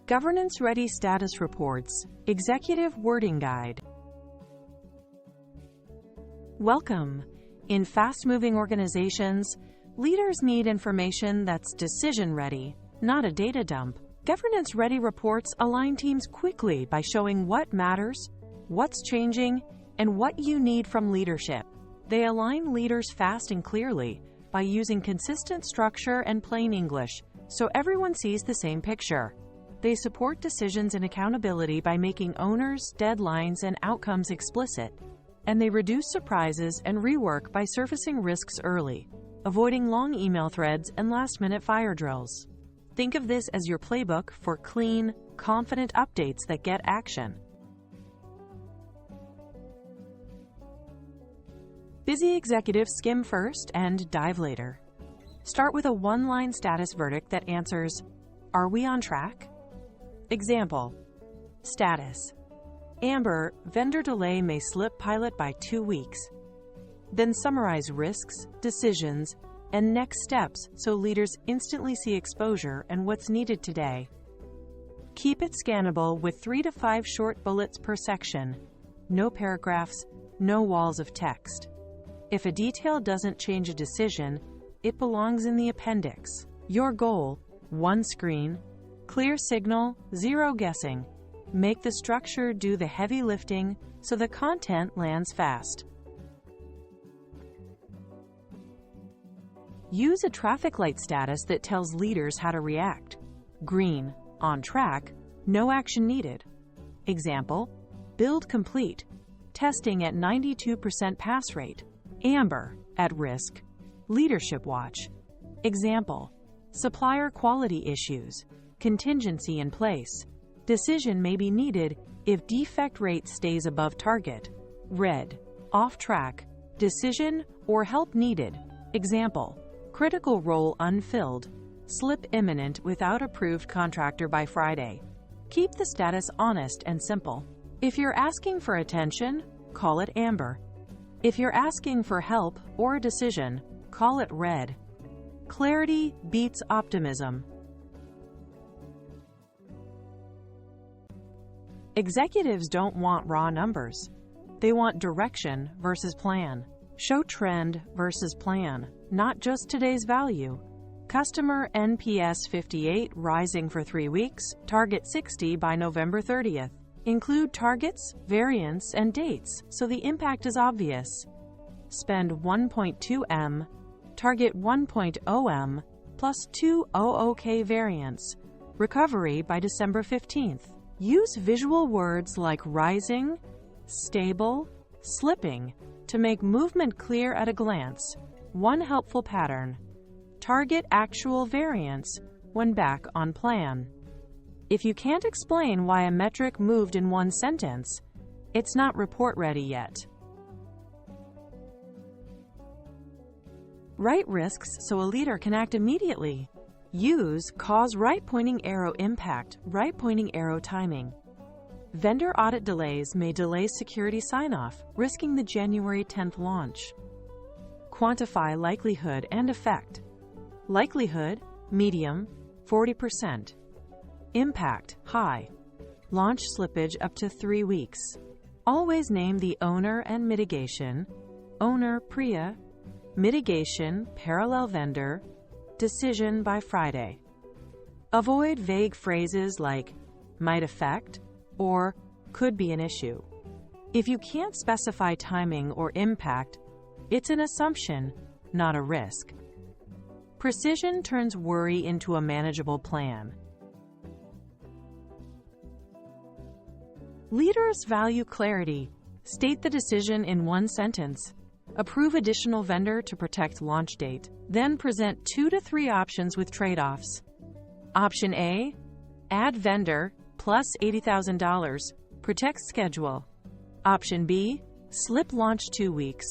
Governance-Ready Status Reports, Executive Wording Guide. Welcome. In fast-moving organizations, leaders need information that's decision-ready, not a data dump. Governance-Ready reports align teams quickly by showing what matters, what's changing, and what you need from leadership. They align leaders fast and clearly by using consistent structure and plain English, so everyone sees the same picture. They support decisions and accountability by making owners, deadlines, and outcomes explicit. And they reduce surprises and rework by surfacing risks early, avoiding long email threads and last-minute fire drills. Think of this as your playbook for clean, confident updates that get action. Busy executives skim first and dive later. Start with a one-line status verdict that answers, "Are we on track?" Example: status: Amber, vendor delay may slip pilot by 2 weeks. Then summarize risks, decisions, and next steps so leaders instantly see exposure and what's needed today. Keep it scannable with 3 to 5 short bullets per section. No paragraphs, no walls of text. If a detail doesn't change a decision, it belongs in the appendix. Your goal: one screen, clear signal, zero guessing. Make the structure do the heavy lifting so the content lands fast. Use a traffic light status that tells leaders how to react. Green, on track, no action needed. Example: build complete, testing at 92% pass rate. Amber, at risk, leadership watch. Example: supplier quality issues, contingency in place. Decision may be needed if defect rate stays above target. Red, off track, decision or help needed. Example: critical role unfilled, slip imminent without approved contractor by Friday. Keep the status honest and simple. If you're asking for attention, call it amber. If you're asking for help or a decision, call it red. Clarity beats optimism. Executives don't want raw numbers. They want direction versus plan. Show trend versus plan, not just today's value. Customer NPS 58 rising for 3 weeks, target 60 by November 30th. Include targets, variance, and dates so the impact is obvious. Spend 1.2 M, target 1.0 M, plus 200K variance. Recovery by December 15th. Use visual words like rising, stable, slipping to make movement clear at a glance. One helpful pattern: target actual variance when back on plan. If you can't explain why a metric moved in one sentence, it's not report ready yet. Write risks so a leader can act immediately. Use cause right pointing arrow impact, right pointing arrow timing. Vendor audit delays may delay security sign-off, risking the January 10th launch. Quantify likelihood and effect. Likelihood, medium, 40%. Impact, high. Launch slippage up to 3 weeks. Always name the owner and mitigation. Owner, PRIA. Mitigation, parallel vendor. Decision by Friday. Avoid vague phrases like might affect or could be an issue. If you can't specify timing or impact, it's an assumption, not a risk. Precision turns worry into a manageable plan. Leaders value clarity. State the decision in one sentence. Approve additional vendor to protect launch date. Then present 2 to 3 options with trade-offs. Option A, add vendor plus $80,000, protect schedule. Option B, slip launch 2 weeks,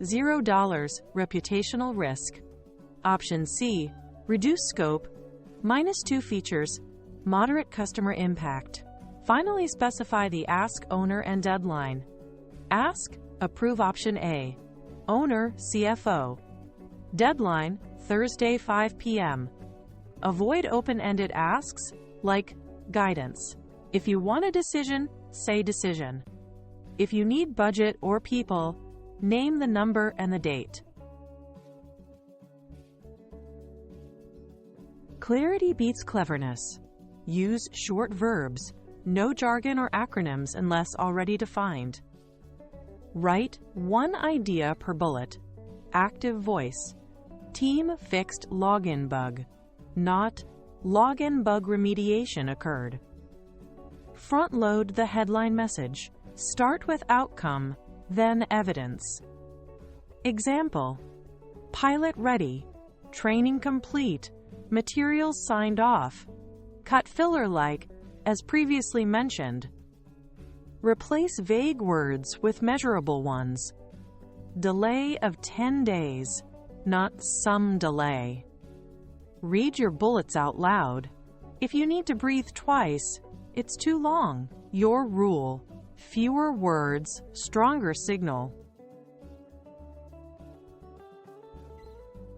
$0, reputational risk. Option C, reduce scope, -2 features, moderate customer impact. Finally, specify the ask, owner, and deadline. Ask, approve option A. Owner, CFO. Deadline, Thursday 5 p.m. Avoid open-ended asks like, Guidance. If you want a decision, say decision. If you need budget or people, name the number and the date. Clarity beats cleverness. Use short verbs, no jargon or acronyms unless already defined. Write one idea per bullet. Active voice. Team fixed login bug, not login bug remediation occurred. Front-load the headline message. Start with outcome, then evidence. Example: pilot ready, training complete, materials signed off. Cut filler like, as previously mentioned. Replace vague words with measurable ones. Delay of 10 days, not some delay. Read your bullets out loud. If you need to breathe twice, it's too long. Your rule: fewer words, stronger signal.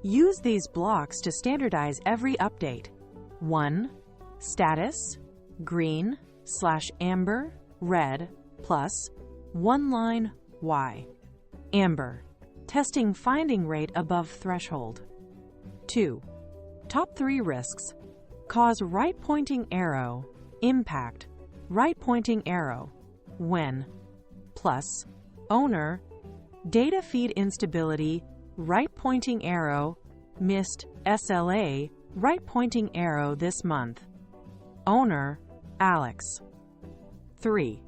Use these blocks to standardize every update. 1. Status, green/amber, red, plus, one line, Y. Amber, testing finding rate above threshold. 2. Top 3 risks. Cause right-pointing arrow, impact, right-pointing arrow, when, plus, owner, data feed instability, right-pointing arrow, missed SLA, right-pointing arrow this month. Owner, Alex. 3.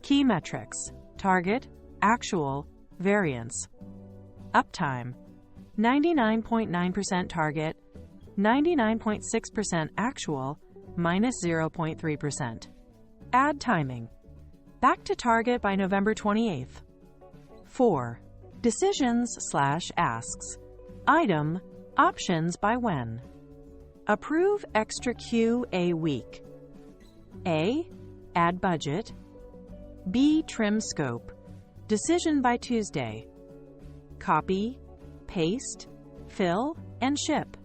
Key metrics, target, actual, variance. Uptime, 99.9% target, 99.6% actual, minus 0.3%. Add timing. Back to target by November 28th. 4. Decisions/asks. Item, options by when. Approve extra queue a week. A. Add budget. B. Trim scope. Decision by Tuesday. Copy, paste, fill, and ship.